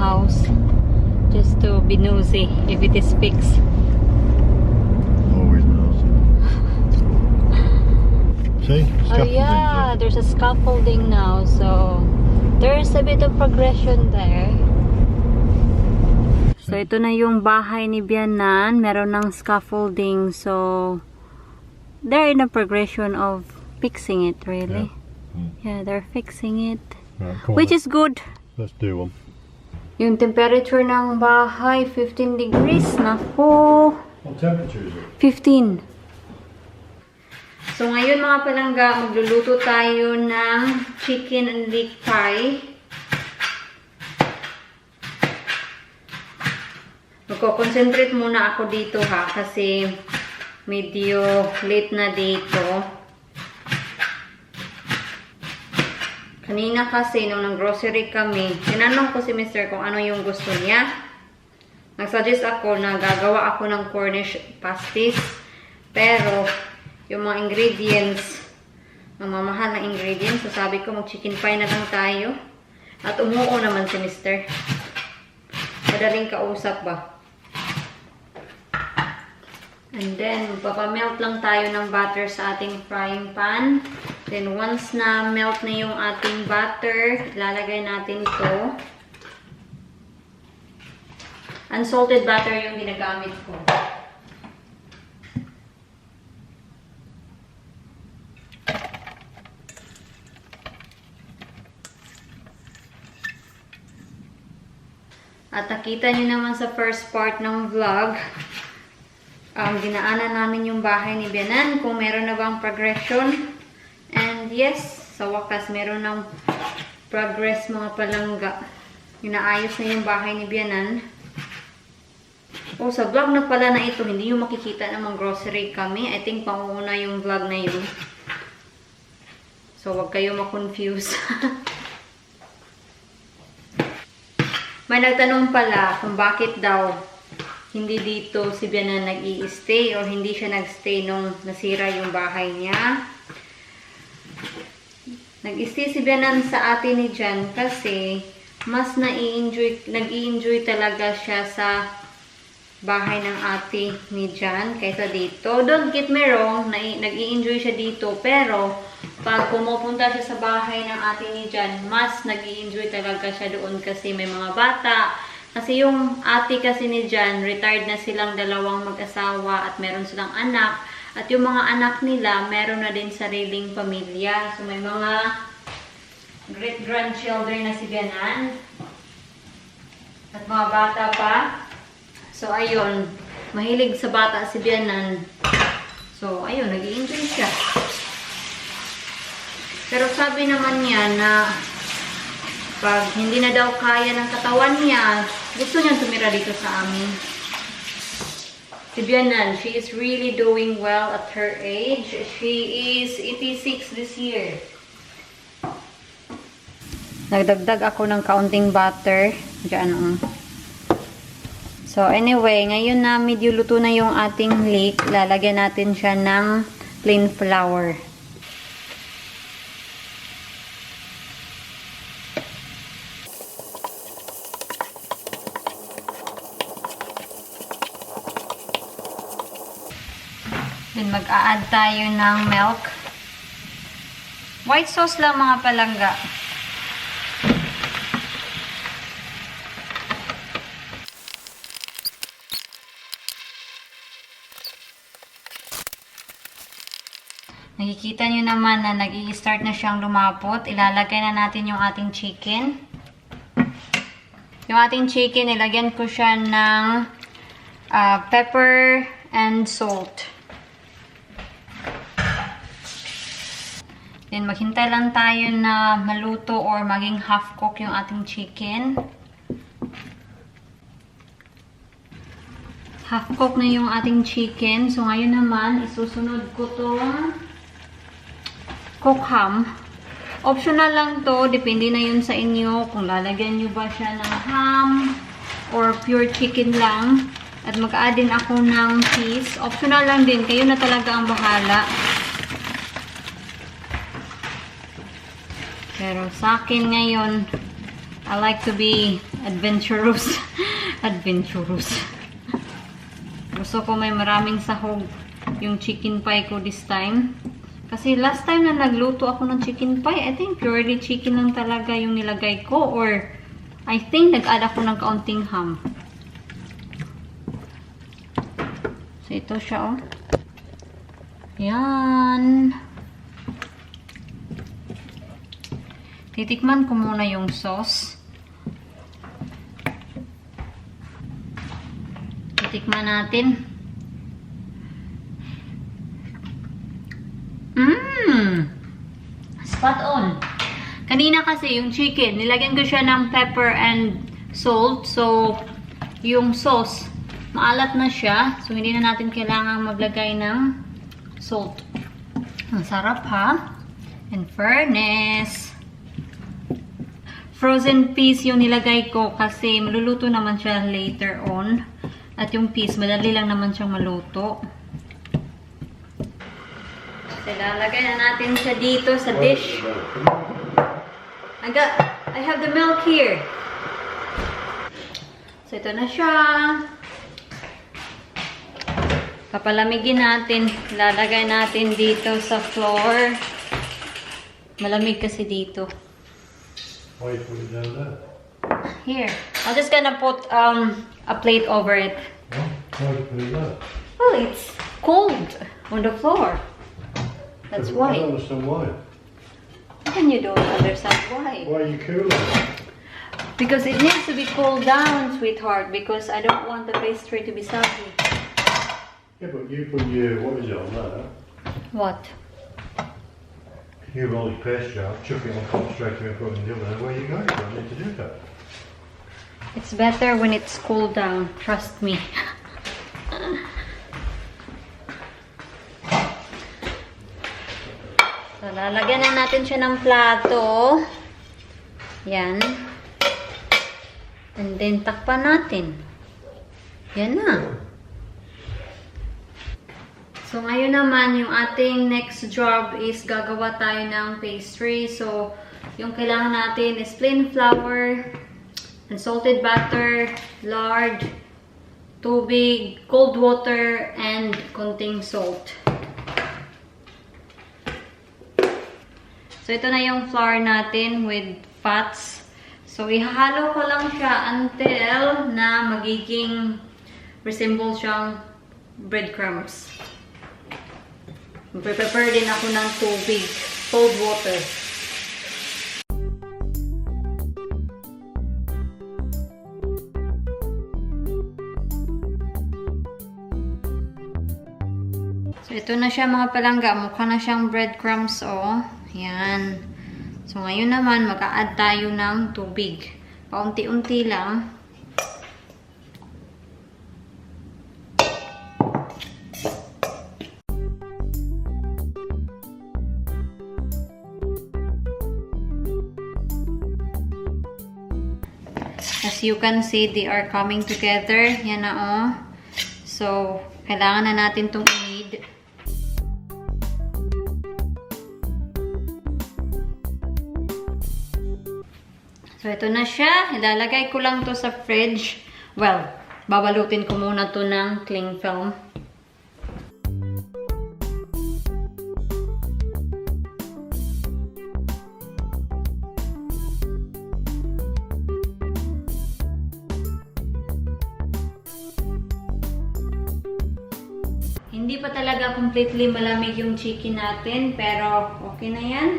house just to be nosy if it is fixed. Always nosy. See? Oh yeah, there's a scaffolding now, so there's a bit of progression there. So ito na yung bahay ni Biyenan, meron ng scaffolding, so they're in a progression of fixing it, really. Yeah, they're fixing it. Right, which is good. Let's do one. Yung temperature ng bahay, 15 degrees. Naku! What temperature is it? 15. So ngayon mga palangga, magluluto tayo ng chicken and leek pie. Magko-concentrate muna ako dito ha, kasi medyo late na dito. Kanina kasi, nung nag-grocery kami, tinanong ko si Mr. kung ano yung gusto niya. Nag-suggest ako na gagawa ako ng Cornish pasties. Pero, yung mga ingredients, ang mamahal na ingredients, so sabi ko mag-chicken pie na lang tayo. At umuo naman si Mr. Madaling kausap ba? And then, magpapamelt lang tayo ng butter sa ating frying pan. Then, once na melt na yung ating butter, ilalagay natin ito. Unsalted butter yung ginagamit ko. At nakita nyo naman sa first part ng vlog, dinaanan namin yung bahay ni Biyenan kung meron na bang progression. And yes, sa wakas meron ng progress mga palangga. Inaayos na yung bahay ni Biyenan. Oh, sa vlog na pala na ito, hindi yung makikita namang grocery kami. I think panguna yung vlog na yun. So, wag kayo ma-confuse. May nagtanong pala kung bakit daw hindi dito si Biyenan nag-i-stay or hindi siya nag-stay nung nasira yung bahay niya. Nag-stay si Biyenan sa ate ni Jan kasi mas nag-i-enjoy talaga siya sa bahay ng ate ni Jan kaysa dito. Don't get me wrong, nag-i-enjoy siya dito, pero pag pumupunta siya sa bahay ng ate ni Jan, mas nag-i-enjoy talaga siya doon kasi may mga bata. Kasi yung ate kasi ni Jan, retired na silang dalawang mag-asawa at meron silang anak. At yung mga anak nila, meron na din sariling pamilya. So, may mga great-grandchildren na si Biyenan. At mga bata pa. So, ayun. Mahilig sa bata si Biyenan. So, ayun. Nag-i-enjoy siya. Pero sabi naman niya na pag hindi na daw kaya ng katawan niya, gusto niya tumira dito sa amin. Si Biyenan, she is really doing well at her age. She is 86 this year. Nagdagdag ako ng kaunting butter. Diyan. So, anyway, ngayon na medyo luto na yung ating leek, lalagyan natin siya ng plain flour. Then, mag-a-add tayo ng milk. White sauce lang mga palangga. Nakikita nyo naman na nag-i-start na siyang lumapot. Ilalagay na natin yung ating chicken. Yung ating chicken, ilagyan ko siya ng pepper and salt. Then, maghintay lang tayo na maluto or maging half-cook yung ating chicken. Half-cook na yung ating chicken. So, ngayon naman, isusunod ko itong cook ham. Optional lang to. Depende na yun sa inyo kung lalagyan nyo ba siya ng ham or pure chicken lang. At mag-add din ako ng cheese. Optional lang din. Kayo na talaga ang bahala. Pero sa akin ngayon, I like to be adventurous. Adventurous. Gusto ko may maraming sahog yung chicken pie ko this time. Kasi last time na nagluto ako ng chicken pie, I think purely chicken lang talaga yung nilagay ko. Or I think nag-add ako ng kaunting ham. So ito siya, oh. Yan. Titikman ko muna yung sauce. Titikman natin. Spot on. Kanina kasi yung chicken, nilagyan ko siya ng pepper and salt. So, yung sauce, maalat na siya. So, hindi na natin kailangan maglagay ng salt. Ang sarap, ha? In fairness. Frozen peas yung nilagay ko kasi maluluto naman siya later on. At yung peas, madali lang naman siyang maluto. So, lalagay na natin siya dito sa dish. I have the milk here. So, ito na siya. Papalamigin natin. Lalagay natin dito sa floor. Malamig kasi dito. Why you put it down there? Here. I'm just gonna put a plate over it. Huh? Why you put it there? Well, it's cold on the floor. That's I why. don't understand why. And you don't understand why. Why are you cooling it? Because it needs to be cooled down, sweetheart. Because I don't want the pastry to be soggy. Yeah, but you put your, what is it on there? What? You roll your pastry out, chuck it on top straight away and put it in the oven. Where you going? You don't need to do that. It's better when it's cooled down. Trust me. So, lalagyan na natin siya ng plato. Yan. And then, takpan natin. Yan na. So, ngayon naman, yung ating next job is gagawa tayo ng pastry. So, yung kailangan natin is plain flour, unsalted butter, lard, tubig, cold water, and konting salt. So, ito na yung flour natin with fats. So, ihahalo ko lang siya until na magiging resemble siyang breadcrumbs. Prepare din ako ng tubig, cold water. So, ito na siya mga palangga. Mukha na siyang breadcrumbs, oh. Yan. So, ngayon naman, mag-a-add tayo ng tubig. Paunti-unti lang. As you can see, they are coming together. Yan na, oh. So, kailangan na natin itong i-knead. So, ito na siya. Ilalagay ko lang to sa fridge. Well, babalutin ko muna to ng cling film. Hindi pa talaga completely malamig yung chicken natin, pero okay na yan.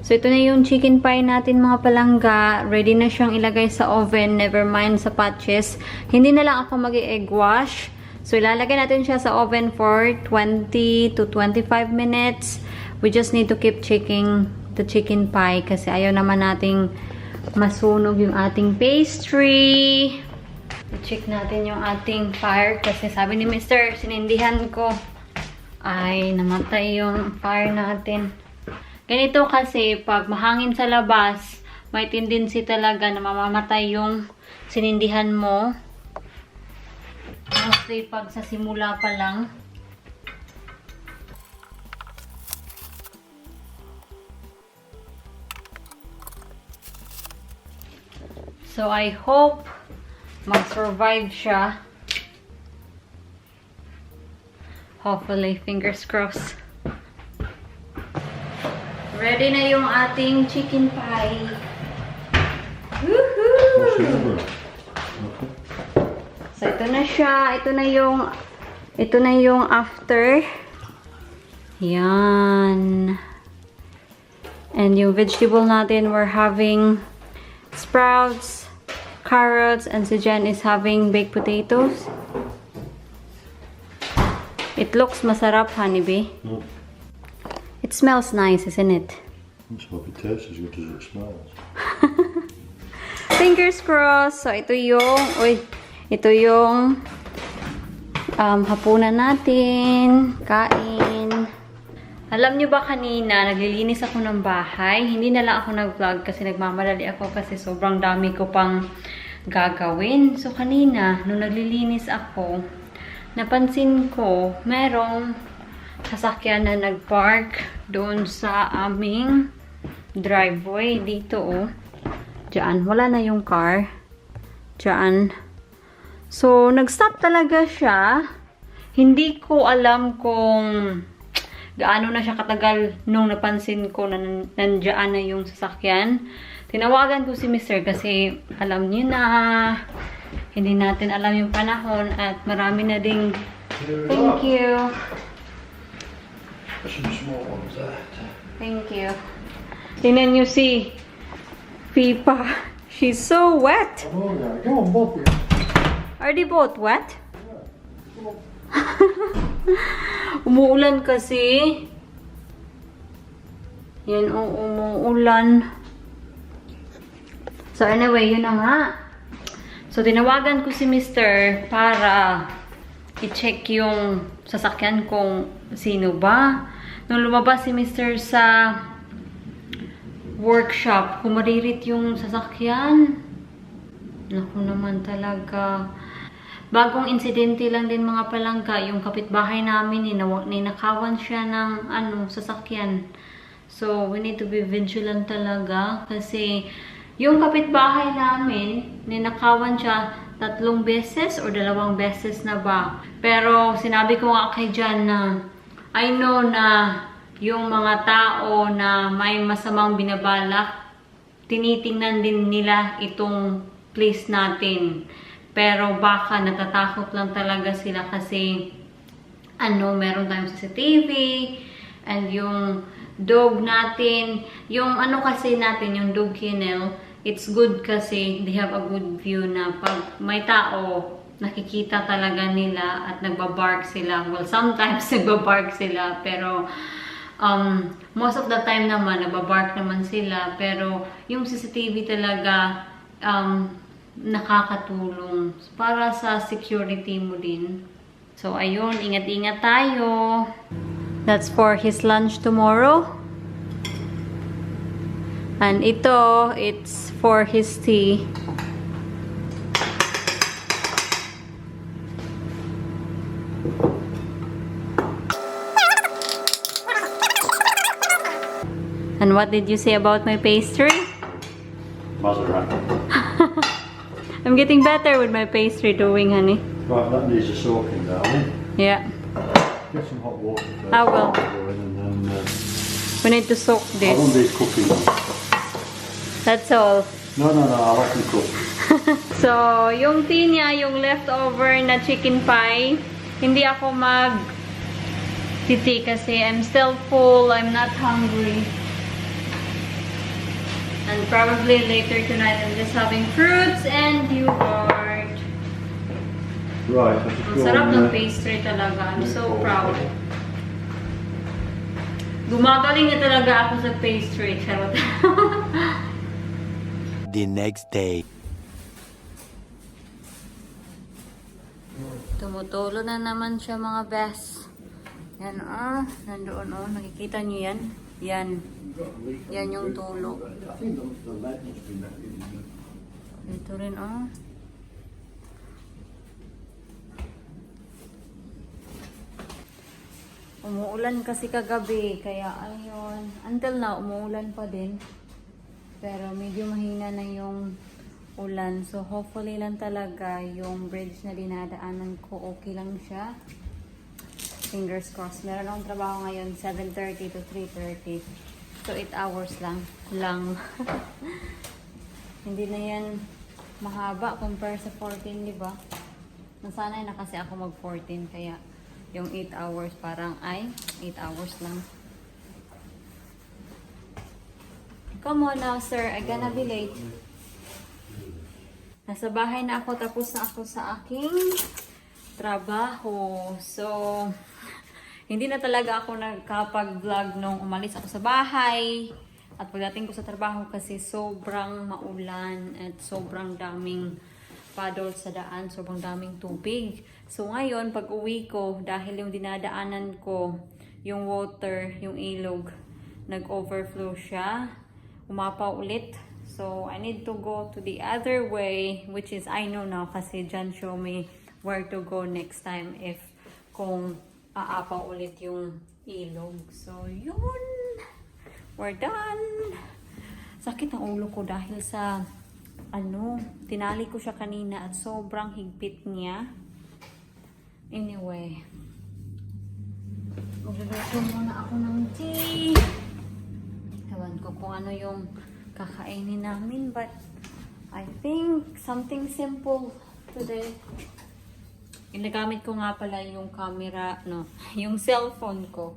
So, ito na yung chicken pie natin mga palangga. Ready na siyang ilagay sa oven. Never mind sa patches. Hindi na lang ako mag-egg wash. So, ilalagay natin siya sa oven for 20 to 25 minutes. We just need to keep checking the chicken pie kasi ayaw naman nating masunog yung ating pastry. I-check natin yung ating fire kasi sabi ni Mr. sinindihan ko ay namatay yung fire natin. Ganito kasi pag mahangin sa labas, may tendency talaga na mamamatay yung sinindihan mo. Mostly pag sa simula pa lang. So I hope mag-survive siya. Hopefully, fingers crossed. Ready na yung ating chicken pie. Woohoo! So ito na siya. Ito na yung after. Yan. And yung vegetable natin, we're having sprouts, carrots, and si Jen is having baked potatoes. It looks masarap, honeybee. Mm. It smells nice, isn't it? Let's hope it tastes as good as it smells. Fingers crossed. So ito yung hapunan natin. Kain. Alam nyo ba kanina, naglilinis ako ng bahay. Hindi na lang ako nag-vlog kasi nagmamadali ako kasi sobrang dami ko pang gagawin. So kanina, nung naglilinis ako, napansin ko, merong sasakyan na nag-park doon sa aming driveway. Dito, oh. Diyan. Wala na yung car. Diyan. So, nag-stop talaga siya. Hindi ko alam kung gaano na siya katagal nung napansin ko na nandiyan na yung sasakyan. Tinawagan ko si Mr. kasi alam niyo na hindi natin alam yung panahon at marami na ding thank you. Some small ones there. Thank you. Tingnan niyo si Pipa. She's so wet. Oh yeah, go on, Bob. Are they both wet? Umuulan kasi. Yan, umuulan. So anyway, yun na nga. So tinawagan ko si Mr. para i-check yung sasakyan kung sino ba. Nung lumabas si Mr. sa workshop, kumaririt yung sasakyan. Naku naman talaga. Bagong insidente lang din mga palangga. Yung kapitbahay namin, ninakawan siya ng sasakyan. So, we need to be vigilant talaga. Kasi, yung kapitbahay namin, ninakawan siya 3 beses or 2 beses na ba. Pero, sinabi ko nga kay Jan na, I know na yung mga tao na may masamang binabalak, tinitingnan din nila itong place natin. Pero baka natatakot lang talaga sila kasi meron tayong CCTV and yung dog natin, yung kasi natin, yung dog kennel, it's good kasi they have a good view na pag may tao, nakikita talaga nila at nagbabark sila. Well, sometimes nagbabark sila, pero most of the time naman, nagbabark naman sila. Pero yung CCTV talaga, nakakatulong para sa security mo din. So, ayun, ingat-ingat tayo. That's for his lunch tomorrow. And ito, it's for his tea. And what did you say about my pastry? Mazarek. I'm getting better with my pastry doing, honey. Right, that needs a soaking, darling. Yeah. Get some hot water first. I will. And then, We need to soak I want this. these cookies. That's all. No, I like them cooked. So, yung tea niya, yung leftover na chicken pie, hindi ako mag-tea kasi I'm still full, I'm not hungry. And probably later tonight, I'm just having fruits and yogurt. Right, Ang sarap ng pastry talaga. I'm so proud. Gumagaling na talaga ako sa pastry. Charot. The next day. Tumutulo na naman siya mga best. Yan nandoon nakikita niyo yan? Yan. Yan yung tulo. Ito rin Umuulan kasi kagabi, kaya ayun. Until now, umuulan pa din. Pero medyo mahina na yung ulan. So hopefully lang talaga yung bridge na dinadaanan ko, okay lang siya. Fingers crossed. Meron akong trabaho ngayon, 7:30 to 3:30. So 8 hours lang. Hindi na yan mahaba compare sa 14, di ba? Nasanay na kasi ako mag 14, kaya yung 8 hours parang 8 hours lang. Come on now, sir. I'm gonna be late. Nasa bahay na ako. Tapos na ako sa aking trabaho. So, hindi na talaga ako nagkapag-vlog nung umalis ako sa bahay. At pagdating ko sa trabaho kasi sobrang maulan at sobrang daming paddle sa daan, sobrang daming tubig. So ngayon, pag uwi ko, dahil yung dinadaanan ko, yung water, yung ilog, nag-overflow siya, umapaw ulit. So I need to go to the other way, which is I know now kasi John show me where to go next time if kung aapaw ulit yung ilog. So yun, we're done. Sakit ang ulo ko dahil sa tinali ko siya kanina at sobrang higpit niya. Anyway, magluluto muna ako ng tea. Ewan ko kung ano yung kakainin namin, but I think something simple today. Ginagamit ko nga pala yung camera, yung cellphone ko.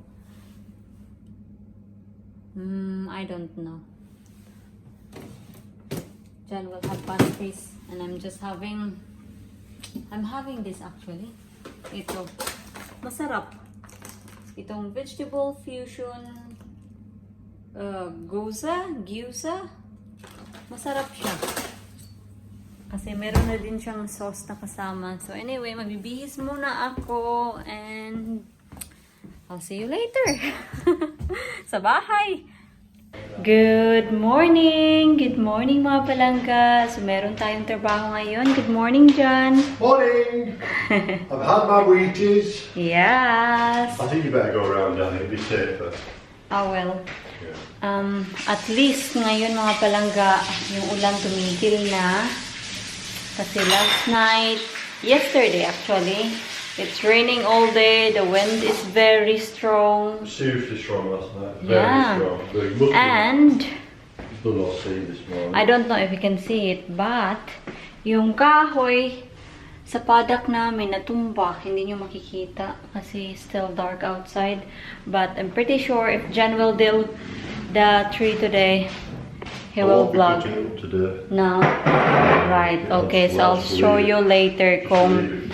I don't know. Jan will have pastries and I'm having this actually. Ito, masarap. Itong vegetable fusion gyoza. Masarap siya. Kasi meron na din siyang sauce na kasama. So anyway, magbibihis muna ako and I'll see you later. Sa bahay. Good morning! Good morning mga palangga. So meron tayong trabaho ngayon. Good morning, John. Morning! I've had my Wheaties. Yes. I think you better go around down here, be safer. Well. Yeah. At least ngayon mga palangga, yung ulan tumigil na. Kasi last night, yesterday actually, it's raining all day. The wind is very strong. Seriously strong last night. Yeah. Very strong. And Still not seeing this morning. I don't know if you can see it, but yung kahoy sa paddock namin natumba. Hindi nyo makikita kasi still dark outside. But I'm pretty sure if Jan will deal the tree today, he will vlog. No? Right. Okay, so I'll show you later kung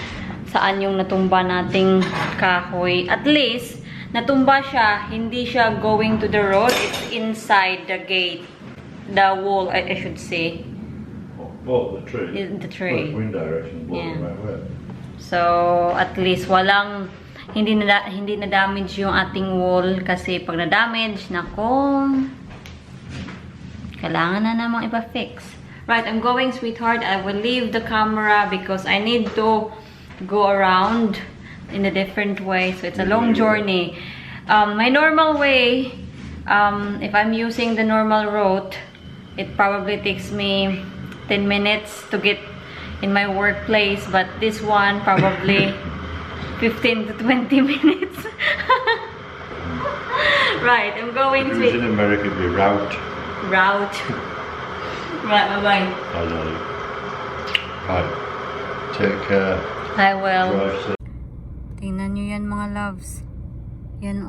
saan yung natumba nating kahoy. At least, natumba siya. Hindi siya going to the road. It's inside the gate. The wall, I should say. Oh, the tree. The tree. Wind direction. Yeah. Right way. So, at least hindi na damage yung ating wall kasi pag na-damage, nako, kailangan na namang ipa-fix. Right, I'm going, sweetheart. I will leave the camera because I need to go around in a different way. So, it's a long journey. My normal way, if I'm using the normal route, it probably takes me 10 minutes to get in my workplace. But this one, probably 15 to 20 minutes. Right, I'm going to... In America, it'd be route. Right, bye-bye. I know. Right. Take care. I will. Drive safe. Tingnan nyo yan mga loves. Yan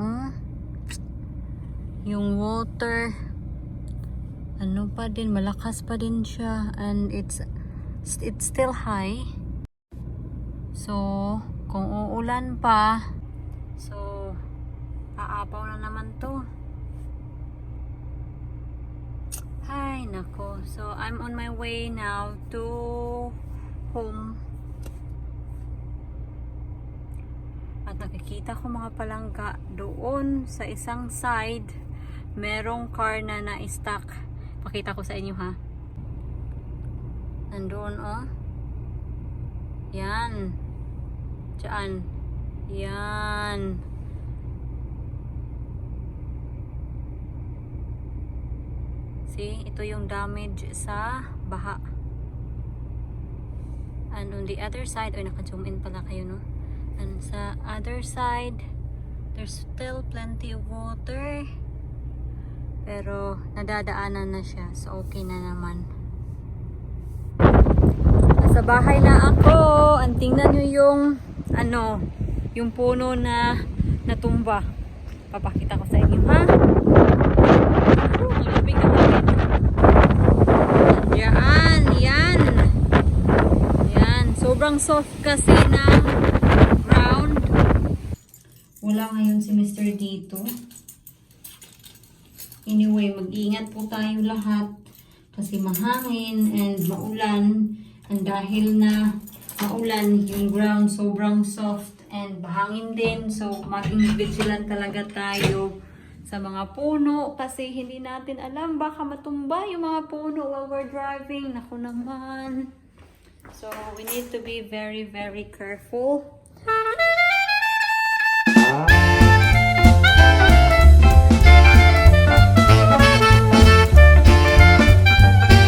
yung water. Ano pa din, malakas pa din siya. And it's still high. So, kung uulan pa, so, aapaw na naman to. Ay, nako. So, I'm on my way now to home. nakikita ko mga palangga doon sa isang side. Merong car na na-stuck. Pakita ko sa inyo ha. Nandoon oh. Yan. Diyan. Yan. See, ito yung damage sa baha. And on the other side, ay naka-zoom in pala kayo no. And sa other side, there's still plenty of water. Pero nadadaanan na siya. So okay na naman. Nasa bahay na ako. Ang tingnan nyo yung yung puno na natumba. Papakita ko sa inyo ha. Malapit na kami. Diyan, yan. Yan. Sobrang soft kasi ng ground. Wala ngayon si Mr. dito. Anyway, mag-iingat po tayo lahat kasi mahangin and maulan. And dahil na maulan, yung ground sobrang soft and mahangin din. So, maging vigilant talaga tayo sa mga puno kasi hindi natin alam baka matumba yung mga puno while we're driving. Naku naman. So, we need to be very, very careful.